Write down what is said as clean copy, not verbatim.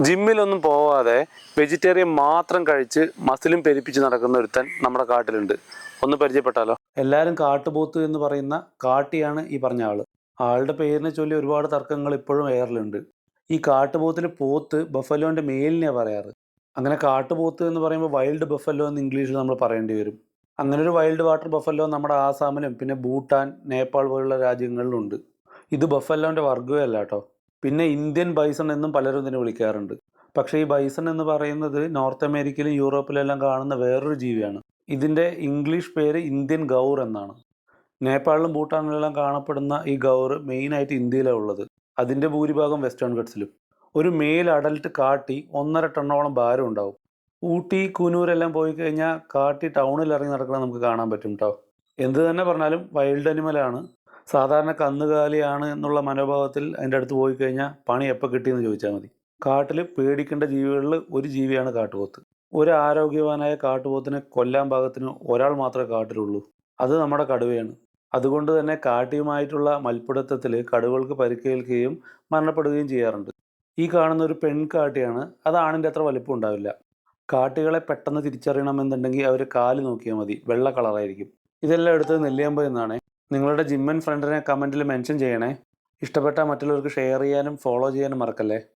ജിമ്മിലൊന്നും പോവാതെ വെജിറ്റേറിയൻ മാത്രം കഴിച്ച് മസിലും പെരുപ്പിച്ച് നടക്കുന്ന ഒരുത്തൻ നമ്മുടെ കാട്ടിലുണ്ട്. ഒന്ന് പരിചയപ്പെട്ടാലോ? എല്ലാവരും കാട്ടുപോത്ത് എന്ന് പറയുന്ന കാട്ടിയാണ് ഈ പറഞ്ഞ ആള്. ആളുടെ പേരിനെ ചൊല്ലി ഒരുപാട് തർക്കങ്ങൾ ഇപ്പോഴും എയറിലുണ്ട്. ഈ കാട്ടുപോത്തിൽ പോത്ത് ബഫലോന്റെ മേലിനെയാണ് പറയാറ്. അങ്ങനെ കാട്ടുപോത്ത് എന്ന് പറയുമ്പോൾ വൈൽഡ് ബഫല്ലോ എന്ന് ഇംഗ്ലീഷിൽ നമ്മൾ പറയേണ്ടി വരും. അങ്ങനെ ഒരു വൈൽഡ് വാട്ടർ ബഫല്ലോ നമ്മുടെ ആസാമിലും പിന്നെ ഭൂട്ടാൻ, നേപ്പാൾ പോലുള്ള രാജ്യങ്ങളിലുണ്ട്. ഇത് ബഫലോന്റെ വർഗ്ഗമേ അല്ല കേട്ടോ. പിന്നെ ഇന്ത്യൻ ബൈസൺ എന്നും പലരും ഇതിനെ വിളിക്കാറുണ്ട്. പക്ഷേ ഈ ബൈസൺ എന്ന് പറയുന്നത് നോർത്ത് അമേരിക്കയിലും യൂറോപ്പിലെല്ലാം കാണുന്ന വേറൊരു ജീവിയാണ്. ഇതിൻ്റെ ഇംഗ്ലീഷ് പേര് ഇന്ത്യൻ ഗൗർ എന്നാണ്. നേപ്പാളിലും ഭൂട്ടാനിലെല്ലാം കാണപ്പെടുന്ന ഈ ഗൗർ മെയിനായിട്ട് ഇന്ത്യയിലാണ് ഉള്ളത്. അതിൻ്റെ ഭൂരിഭാഗം വെസ്റ്റേൺ ഗട്ട്സിലും. ഒരു മെയിൽ അഡൽട്ട് കാട്ടി 1.5 ടണ്ണോളം ഭാരം ഉണ്ടാവും. ഊട്ടി, കൂനൂരെല്ലാം പോയി കഴിഞ്ഞാൽ കാട്ടി ടൗണിൽ ഇറങ്ങി നടക്കണം നമുക്ക് കാണാൻ പറ്റും കേട്ടോ. എന്ത് തന്നെ പറഞ്ഞാലും വൈൽഡ് അനിമലാണ്. സാധാരണ കന്നുകാലിയാണ് എന്നുള്ള മനോഭാവത്തിൽ അതിൻ്റെ അടുത്ത് പോയി കഴിഞ്ഞാൽ പണി എപ്പോൾ കിട്ടിയെന്ന് ചോദിച്ചാൽ മതി. കാട്ടിൽ പേടിക്കേണ്ട ജീവികളിൽ ഒരു ജീവിയാണ് കാട്ടുപോത്ത്. ഒരു ആരോഗ്യവാനായ കാട്ടുപോത്തിനെ കൊല്ലാൻ പാകത്തിന് ഒരാൾ മാത്രമേ കാട്ടിലുള്ളൂ. അത് നമ്മുടെ കടുവയാണ്. അതുകൊണ്ട് തന്നെ കാട്ടിയുമായിട്ടുള്ള മൽപ്പിടുത്തത്തിൽ കടുവകൾക്ക് പരിക്കേൽക്കുകയും മരണപ്പെടുകയും ചെയ്യാറുണ്ട്. ഈ കാണുന്ന ഒരു പെൺകാട്ടിയാണ്. അത് ആണിൻ്റെ അത്ര വലിപ്പം ഉണ്ടാവില്ല. കാട്ടികളെ പെട്ടെന്ന് തിരിച്ചറിയണമെന്നുണ്ടെങ്കിൽ അവർ കാല് നോക്കിയാൽ മതി, വെള്ള കളറായിരിക്കും. ഇതെല്ലാം എടുത്തത് നെല്ലിയാമ്പതിൽ നിന്നാണ്. നിങ്ങളുടെ ജിമ്മൻ ഫ്രണ്ടിനെ കമൻറ്റിൽ മെൻഷൻ ചെയ്യണേ. ഇഷ്ടപ്പെട്ടാൽ മറ്റുള്ളവർക്ക് ഷെയർ ചെയ്യാനും ഫോളോ ചെയ്യാനും മറക്കല്ലേ.